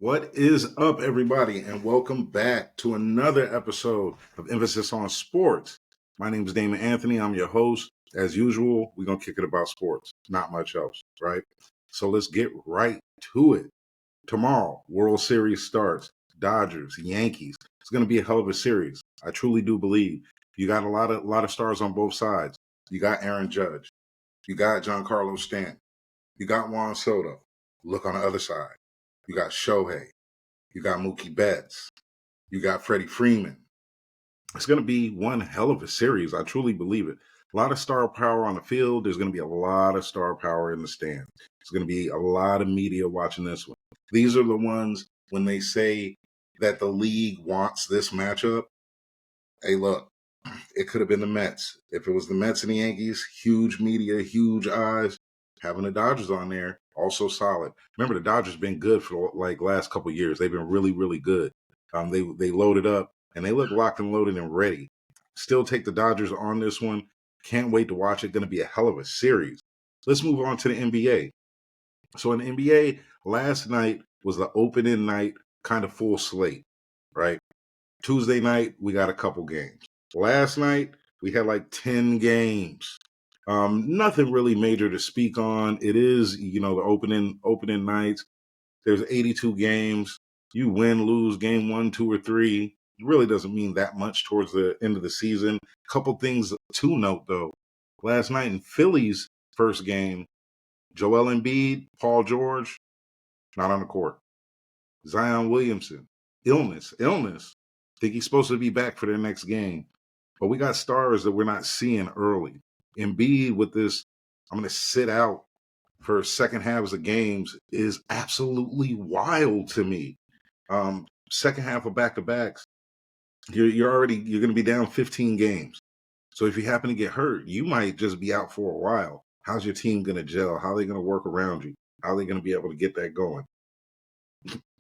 What is up, everybody, and welcome back to another episode of Emphasis on Sports. My name is Damon Anthony. I'm your host. As usual, we're going to kick it about sports, not much else, right? So let's get right to it. Tomorrow, World Series starts. Dodgers, Yankees. It's going to be a hell of a series. I truly do believe. You got a lot of stars on both sides. You got Aaron Judge. You got Giancarlo Stanton. You got Juan Soto. Look on the other side. You got Shohei. You got Mookie Betts. You got Freddie Freeman. It's going to be one hell of a series. I truly believe it. A lot of star power on the field. There's going to be a lot of star power in the stands. There's going to be a lot of media watching this one. These are the ones when they say that the league wants this matchup. Hey, look, it could have been the Mets. If it was the Mets and the Yankees, huge media, huge eyes. Having the Dodgers on there, also solid. Remember, the Dodgers been good for like last couple of years. They've been really, really good. They loaded up and they look locked and loaded and ready. Still take the Dodgers on this one. Can't wait to watch it. Going to be a hell of a series. Let's move on to the NBA. So in the NBA, last night was the opening night, kind of full slate, right? Tuesday night, we got a couple games. Last night, we had like 10 games. Nothing really major to speak on. It is, the opening nights. There's 82 games. You win, lose game 1, 2, or 3. It really doesn't mean that much towards the end of the season. Couple things to note though. Last night in Philly's first game, Joel Embiid, Paul George, not on the court. Zion Williamson, illness. Think he's supposed to be back for their next game. But we got stars that we're not seeing early. Embiid with this, I'm going to sit out for second halves of games is absolutely wild to me. Second half of back-to-backs, you're going to be down 15 games. So if you happen to get hurt, you might just be out for a while. How's your team going to gel? How are they going to work around you? How are they going to be able to get that going?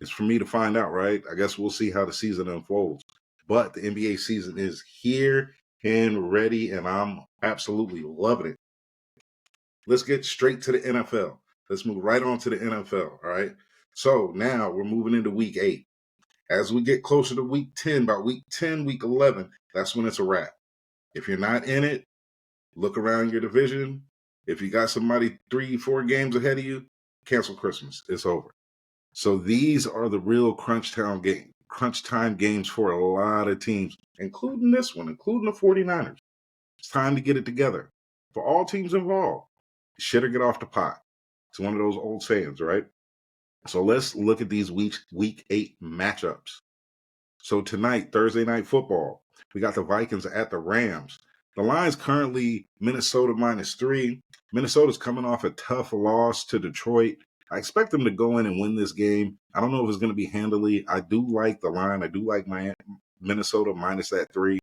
It's for me to find out, right? I guess we'll see how the season unfolds. But the NBA season is here and ready, and I'm absolutely loving it. Let's get straight to the NFL. Let's move right on to the NFL, all right? So now we're moving into week 8. As we get closer to week 10, by week 10, week 11, that's when it's a wrap. If you're not in it, look around your division. If you got somebody 3-4 games ahead of you, cancel Christmas. It's over. So these are the real crunch time games for a lot of teams, including this one, including the 49ers. It's time to get it together for all teams involved. Shit or get off the pot. It's one of those old sayings, right? So let's look at these week 8 matchups. So tonight, Thursday night football, we got the Vikings at the Rams. The line's currently Minnesota -3. Minnesota's coming off a tough loss to Detroit. I expect them to go in and win this game. I don't know if it's going to be handily. I do like the line. I do like my Minnesota minus that 3.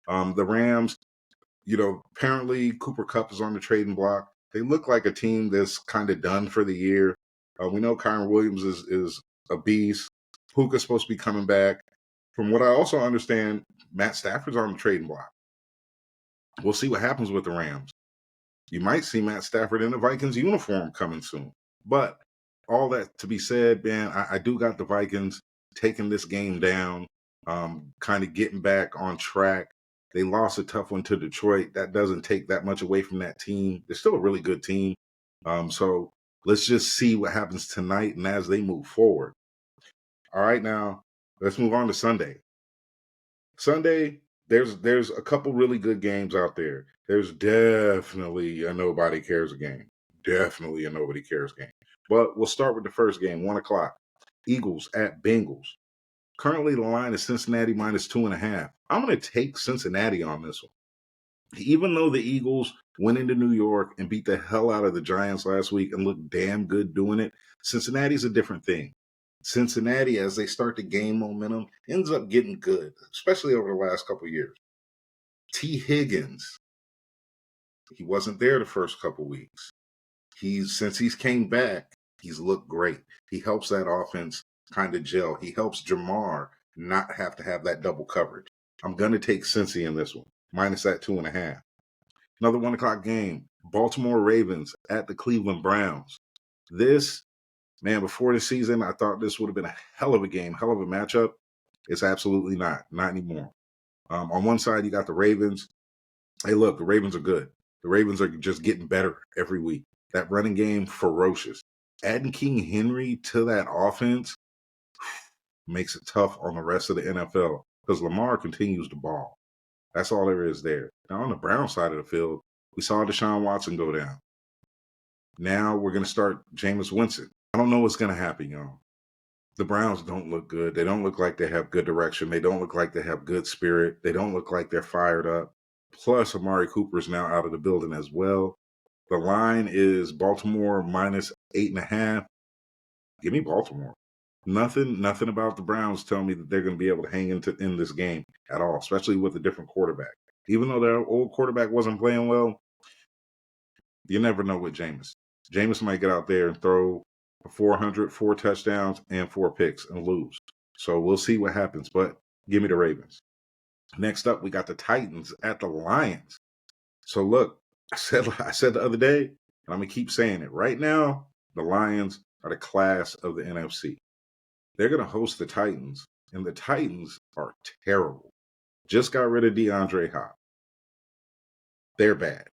The Rams, apparently Cooper Kupp is on the trading block. They look like a team that's kind of done for the year. We know Kyren Williams is a beast. Puka's supposed to be coming back. From what I also understand, Matt Stafford's on the trading block. We'll see what happens with the Rams. You might see Matt Stafford in the Vikings uniform coming soon. But all that to be said, man, I do got the Vikings taking this game down, kind of getting back on track. They lost a tough one to Detroit. That doesn't take that much away from that team. They're still a really good team. So let's just see what happens tonight and as they move forward. All right, now let's move on to Sunday. Sunday, there's a couple really good games out there. There's definitely a nobody cares game. Definitely a nobody cares game. But we'll start with the first game, 1 o'clock. Eagles at Bengals. Currently, the line is Cincinnati -2.5. I'm going to take Cincinnati on this one. Even though the Eagles went into New York and beat the hell out of the Giants last week and looked damn good doing it, Cincinnati's a different thing. Cincinnati, as they start to gain momentum, ends up getting good, especially over the last couple of years. T. Higgins, he wasn't there the first couple weeks. Since he's came back, he's looked great. He helps that offense kind of gel. He helps Jamar not have to have that double coverage. I'm going to take Cincy in this one, minus that 2.5. Another 1 o'clock game, Baltimore Ravens at the Cleveland Browns. This Man, before the season, I thought this would have been a hell of a game, hell of a matchup. It's absolutely not anymore. On one side, you got the Ravens. Hey, look, the Ravens are good. The Ravens are just getting better every week. That running game, ferocious. Adding King Henry to that offense makes it tough on the rest of the NFL because Lamar continues to ball. That's all there is there. Now, on the Brown side of the field, we saw Deshaun Watson go down. Now we're going to start Jameis Winston. I don't know what's going to happen, y'all. The Browns don't look good. They don't look like they have good direction. They don't look like they have good spirit. They don't look like they're fired up. Plus, Amari Cooper is now out of the building as well. The line is Baltimore minus 8.5. Give me Baltimore. Nothing about the Browns telling me that they're going to be able to hang in this game at all, especially with a different quarterback. Even though their old quarterback wasn't playing well, you never know with Jameis. Jameis might get out there and throw 400, 4 touchdowns, and 4 picks and lose. So we'll see what happens, but give me the Ravens. Next up, we got the Titans at the Lions. So look, I said the other day, and I'm going to keep saying it. Right now, the Lions are the class of the NFC. They're going to host the Titans, and the Titans are terrible. Just got rid of DeAndre Hopkins. They're bad.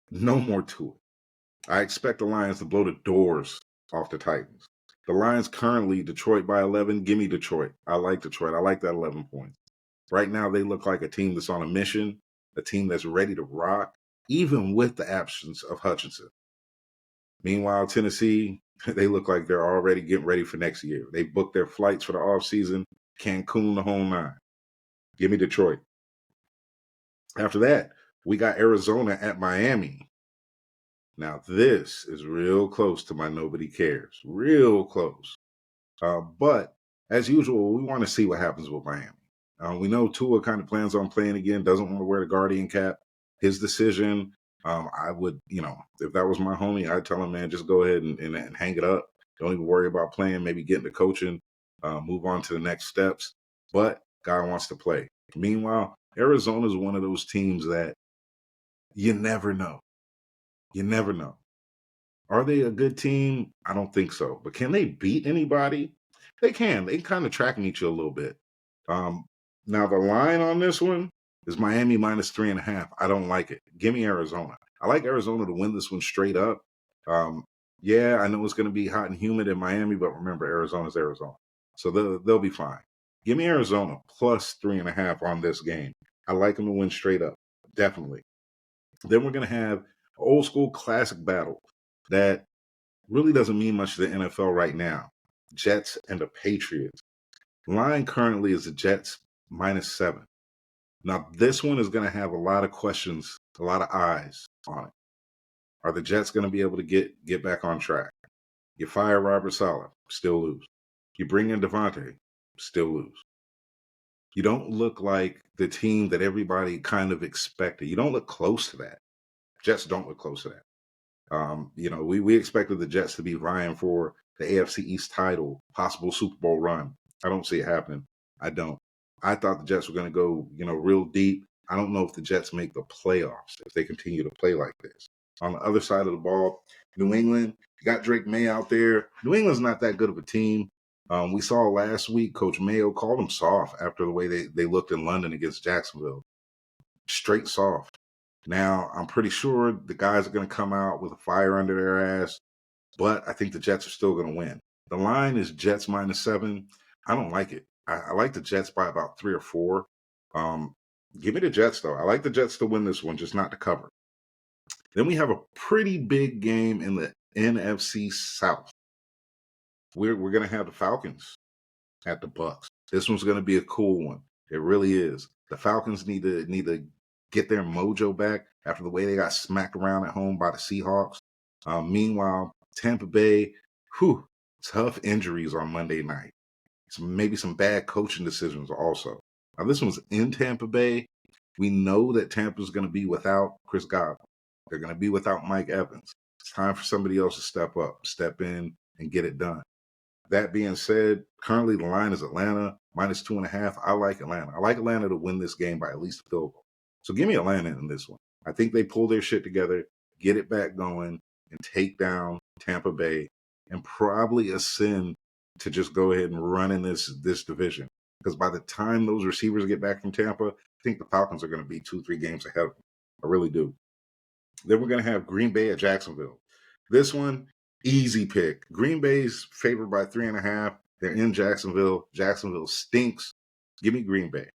No more to it. I expect the Lions to blow the doors off the Titans. The Lions currently, Detroit by 11. Give me Detroit. I like Detroit. I like that 11 points. Right now, they look like a team that's on a mission, a team that's ready to rock, even with the absence of Hutchinson. Meanwhile, Tennessee, they look like they're already getting ready for next year. They booked their flights for the offseason, Cancun, the whole nine. Give me Detroit. After that, we got Arizona at Miami. Now, this is real close to my nobody cares. Real close. But as usual, we want to see what happens with Miami. We know Tua kind of plans on playing again, doesn't want to wear the Guardian cap. His decision, I would, if that was my homie, I'd tell him, man, just go ahead and hang it up. Don't even worry about playing, maybe get into coaching, move on to the next steps. But guy wants to play. Meanwhile, Arizona is one of those teams that you never know. You never know. Are they a good team? I don't think so. But can they beat anybody? They can. They kind of track meet you a little bit. Now, the line on this one is Miami minus 3.5. I don't like it. Give me Arizona. I like Arizona to win this one straight up. Yeah, I know it's going to be hot and humid in Miami, but remember, Arizona's Arizona. So they'll be fine. Give me Arizona plus 3.5 on this game. I like them to win straight up. Definitely. Then we're going to have an old school classic battle that really doesn't mean much to the NFL right now. Jets and the Patriots. Line currently is the Jets minus 7. Now, this one is going to have a lot of questions, a lot of eyes on it. Are the Jets going to be able to get back on track? You fire Robert Saleh, still lose. You bring in Devontae, still lose. You don't look like the team that everybody kind of expected. You don't look close to that. Jets don't look close to that. We expected the Jets to be vying for the AFC East title, possible Super Bowl run. I don't see it happening. I don't. I thought the Jets were going to go, real deep. I don't know if the Jets make the playoffs if they continue to play like this. On the other side of the ball, New England, you got Drake May out there. New England's not that good of a team. We saw last week, Coach Mayo called them soft after the way they looked in London against Jacksonville. Straight soft. Now, I'm pretty sure the guys are going to come out with a fire under their ass, but I think the Jets are still going to win. The line is Jets minus 7. I don't like it. I like the Jets by about 3 or 4. Give me the Jets, though. I like the Jets to win this one, just not to cover. Then we have a pretty big game in the NFC South. We're going to have the Falcons at the Bucks. This one's going to be a cool one. It really is. The Falcons need to get their mojo back after the way they got smacked around at home by the Seahawks. Meanwhile, Tampa Bay, tough injuries on Monday night. Maybe some bad coaching decisions also. Now, this one's in Tampa Bay. We know that Tampa's going to be without Chris Godwin. They're going to be without Mike Evans. It's time for somebody else to step up, step in, and get it done. That being said, currently the line is Atlanta, minus 2.5. I like Atlanta. I like Atlanta to win this game by at least a field goal. So give me Atlanta in this one. I think they pull their shit together, get it back going, and take down Tampa Bay and probably ascend to just go ahead and run in this division. Because by the time those receivers get back from Tampa, I think the Falcons are going to be 2-3 games ahead of them. I really do. Then we're going to have Green Bay at Jacksonville. This one, easy pick. Green Bay's favored by 3.5. They're in Jacksonville. Jacksonville stinks. Give me Green Bay.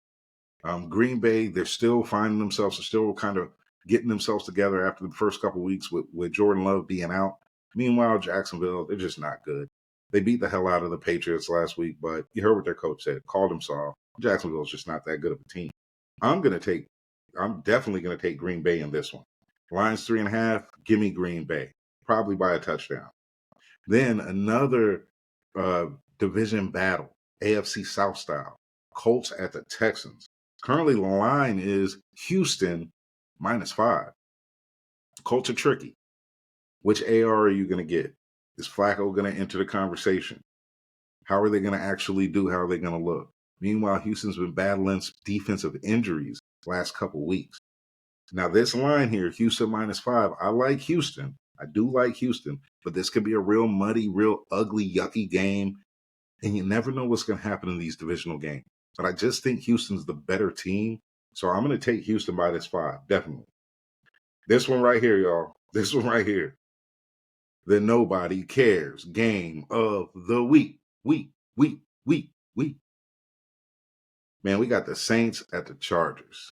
Green Bay, they're still finding themselves, they're still kind of getting themselves together after the first couple of weeks with Jordan Love being out. Meanwhile, Jacksonville, they're just not good. They beat the hell out of the Patriots last week, but you heard what their coach said, called them soft. Jacksonville's just not that good of a team. I'm definitely going to take Green Bay in this one. Lions 3.5, give me Green Bay, probably by a touchdown. Then another division battle, AFC South style, Colts at the Texans. Currently, the line is Houston -5. Colts are tricky. Which AR are you going to get? Is Flacco going to enter the conversation? How are they going to actually do? How are they going to look? Meanwhile, Houston's been battling defensive injuries last couple weeks. Now, this line here, Houston -5, I like Houston. I do like Houston, but this could be a real muddy, real ugly, yucky game, and you never know what's going to happen in these divisional games. But I just think Houston's the better team, so I'm going to take Houston by this 5, definitely. This one right here, y'all. This one right here. The nobody cares game of the week. Week. Man, we got the Saints at the Chargers.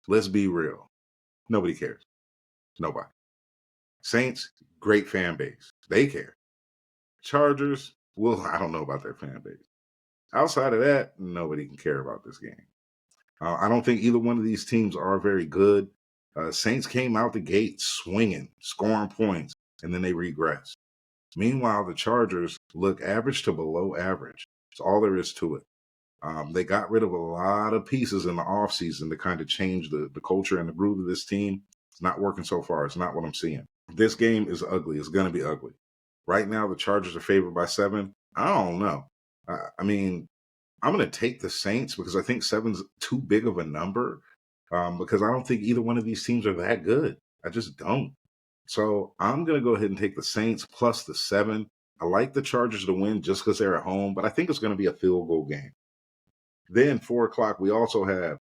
Let's be real. Nobody cares. Nobody. Saints, great fan base. They care. Chargers, well, I don't know about their fan base. Outside of that, nobody can care about this game. I don't think either one of these teams are very good. Saints came out the gate swinging, scoring points, and then they regress. Meanwhile, the Chargers look average to below average. That's all there is to it. They got rid of a lot of pieces in the offseason to kind of change the culture and the groove of this team. It's not working so far. It's not what I'm seeing. This game is ugly. It's going to be ugly. Right now, the Chargers are favored by 7. I don't know. I mean, I'm going to take the Saints because I think 7's too big of a number because I don't think either one of these teams are that good. I just don't. So I'm going to go ahead and take the Saints plus the 7. I like the Chargers to win just because they're at home, but I think it's going to be a field goal game. Then 4 o'clock, we also have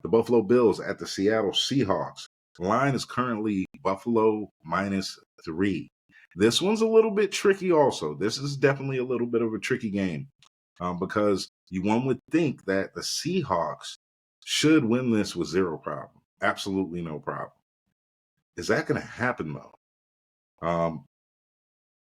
the Buffalo Bills at the Seattle Seahawks. The line is currently Buffalo -3. This one's a little bit tricky also. This is definitely a little bit of a tricky game because one would think that the Seahawks should win this with 0 problem. Absolutely no problem. Is that going to happen, though?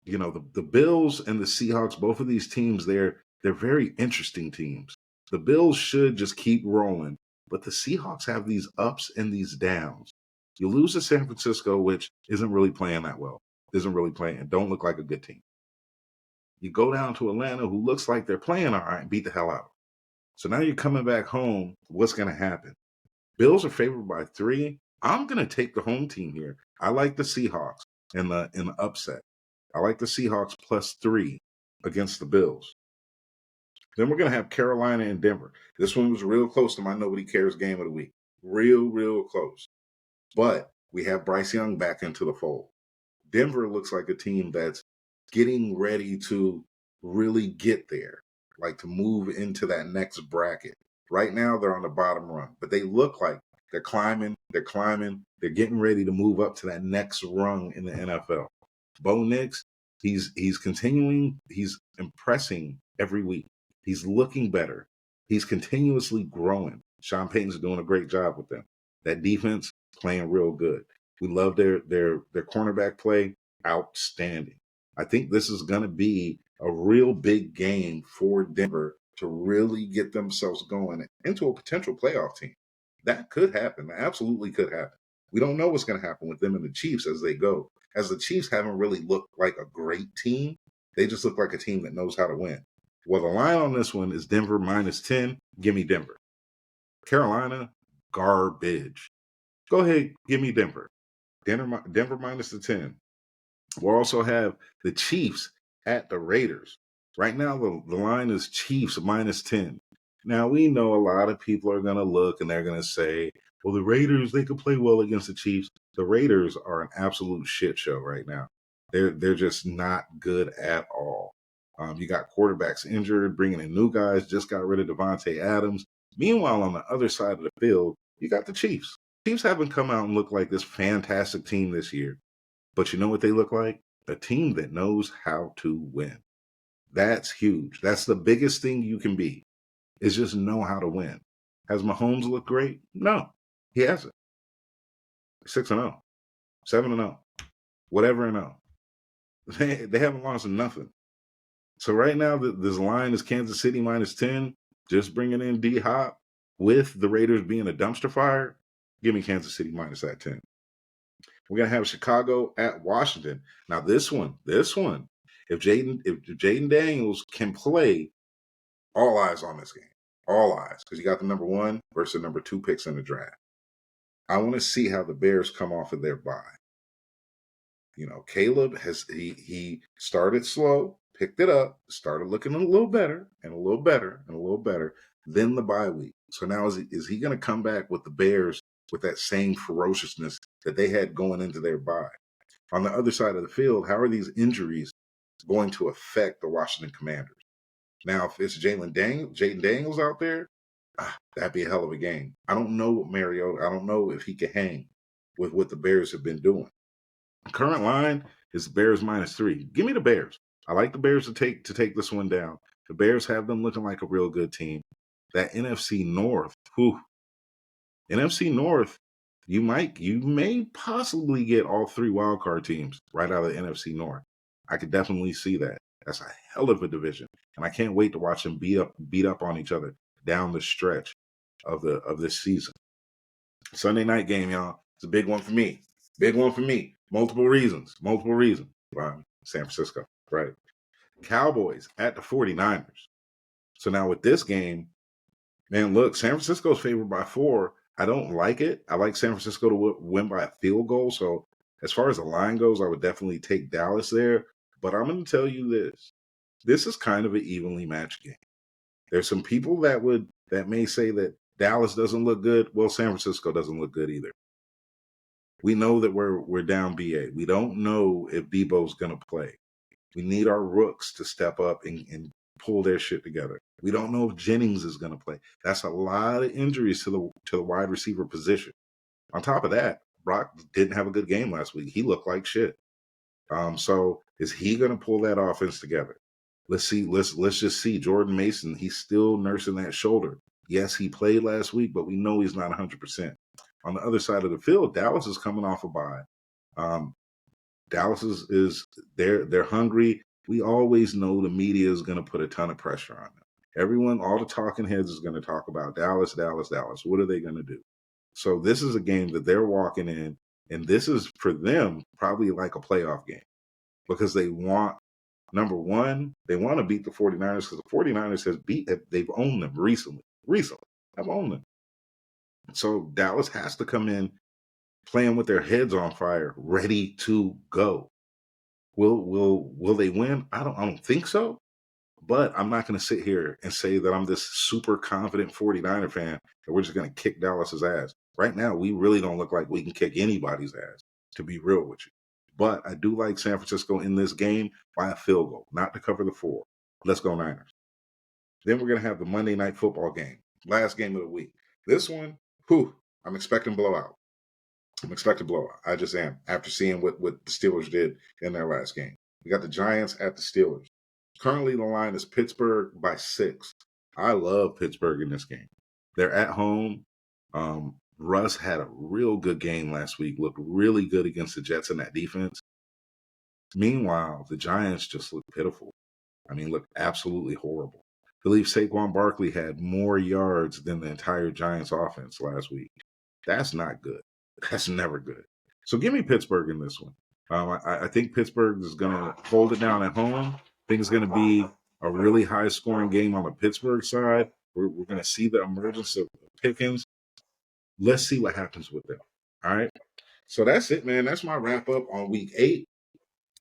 The Bills and the Seahawks, both of these teams, they're very interesting teams. The Bills should just keep rolling, but the Seahawks have these ups and these downs. You lose to San Francisco, which isn't really playing that well. Don't look like a good team. You go down to Atlanta, who looks like they're playing all right, and beat the hell out. So now you're coming back home. What's going to happen? Bills are favored by 3. I'm going to take the home team here. I like the Seahawks in the upset. I like the Seahawks +3 against the Bills. Then we're going to have Carolina and Denver. This one was real close to my nobody cares game of the week. Real close. But we have Bryce Young back into the fold. Denver looks like a team that's getting ready to really get there, like to move into that next bracket. Right now, they're on the bottom rung, but they look like they're climbing. They're getting ready to move up to that next rung in the NFL. Bo Nix, he's continuing. He's impressing every week. He's looking better. He's continuously growing. Sean Payton's doing a great job with them. That defense playing real good. We love their cornerback play. Outstanding. I think this is going to be a real big game for Denver to really get themselves going into a potential playoff team. That could happen. That absolutely could happen. We don't know what's going to happen with them and the Chiefs as they go. As the Chiefs haven't really looked like a great team. They just look like a team that knows how to win. Well, the line on this one is Denver -10. Give me Denver. Carolina, garbage. Go ahead, give me Denver. Denver -10. We'll also have the Chiefs at the Raiders. Right now, the line is Chiefs -10. Now, we know a lot of people are going to look and they're going to say, well, the Raiders, they could play well against the Chiefs. The Raiders are an absolute shit show right now. They're just not good at all. You got quarterbacks injured, bringing in new guys. Just got rid of Devontae Adams. Meanwhile, on the other side of the field, you got the Chiefs. Chiefs haven't come out and looked like this fantastic team this year, but you know what they look like? A team that knows how to win. That's huge. That's the biggest thing you can be, is just know how to win. Has Mahomes looked great? No, he hasn't. 6-0, 7-0, whatever and 0. They haven't lost nothing. So right now, this line is Kansas City -10. Just bringing in D Hop with the Raiders being a dumpster fire. Give me Kansas City minus that 10. We're gonna have Chicago at Washington. Now this one, if Jaden Daniels can play, all eyes on this game. All eyes, because you got the number 1 versus the number 2 picks in the draft. I want to see how the Bears come off of their bye. You know, Caleb he started slow, picked it up, started looking a little better and a little better and a little better. Then the bye week. So now is he going to come back with the Bears with that same ferociousness that they had going into their bye? On the other side of the field, how are these injuries going to affect the Washington Commanders? Now, if it's Jaden Daniels out there, that'd be a hell of a game. I don't know what Mariota. I don't know if he can hang with what the Bears have been doing. Current line is Bears -3. Give me the Bears. I like the Bears to take this one down. The Bears have them looking like a real good team. That NFC North, NFC North, you may possibly get all 3 wildcard teams right out of the NFC North. I could definitely see that. That's a hell of a division, and I can't wait to watch them beat up on each other down the stretch of this season. Sunday night game, y'all. It's a big one for me. Big one for me. Multiple reasons. San Francisco, right? Cowboys at the 49ers. So now with this game, man, look, San Francisco's favored by 4. I don't like it. I like San Francisco to win by a field goal. So as far as the line goes, I would definitely take Dallas there. But I'm going to tell you this. This is kind of an evenly matched game. There's some people that may say that Dallas doesn't look good. Well, San Francisco doesn't look good either. We know that we're down BA. We don't know if Debo's going to play. We need our rooks to step up and pull their shit together. We don't know if Jennings is going to play. That's a lot of injuries to the wide receiver position. On top of that, Brock didn't have a good game last week. He looked like shit. So is he going to pull that offense together? Let's see. Let's just see. Jordan Mason, he's still nursing that shoulder. Yes, he played last week, but we know he's not 100%. On the other side of the field, Dallas is coming off a bye. Dallas is they're hungry. We always know the media is going to put a ton of pressure on them. Everyone, all the talking heads is going to talk about Dallas. What are they going to do? So this is a game that they're walking in, and this is for them probably like a playoff game because they want, number one, they want to beat the 49ers because the 49ers they've owned them recently. I've owned them. So Dallas has to come in playing with their heads on fire, ready to go. Will they win? I don't think so. But I'm not going to sit here and say that I'm this super confident 49er fan that we're just going to kick Dallas's ass. Right now, we really don't look like we can kick anybody's ass, to be real with you. But I do like San Francisco in this game by a field goal, not to cover the 4. Let's go Niners. Then we're going to have the Monday Night Football game, last game of the week. This one, I'm expecting blowout. I just am, after seeing what the Steelers did in their last game. We got the Giants at the Steelers. Currently, the line is Pittsburgh by 6. I love Pittsburgh in this game. They're at home. Russ had a real good game last week, looked really good against the Jets in that defense. Meanwhile, the Giants just look pitiful. I mean, look absolutely horrible. I believe Saquon Barkley had more yards than the entire Giants offense last week. That's not good. That's never good. So give me Pittsburgh in this one. I think Pittsburgh is going to hold it down at home. I think it's going to be a really high-scoring game on the Pittsburgh side. We're going to see the emergence of Pickens. Let's see what happens with them. All right? So that's it, man. That's my wrap-up on Week 8.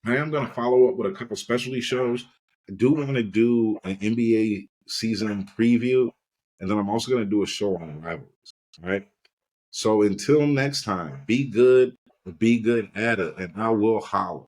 I am going to follow up with a couple specialty shows. I do want to do an NBA season preview, and then I'm also going to do a show on rivalries. All right? So until next time, be good at it, and I will holler.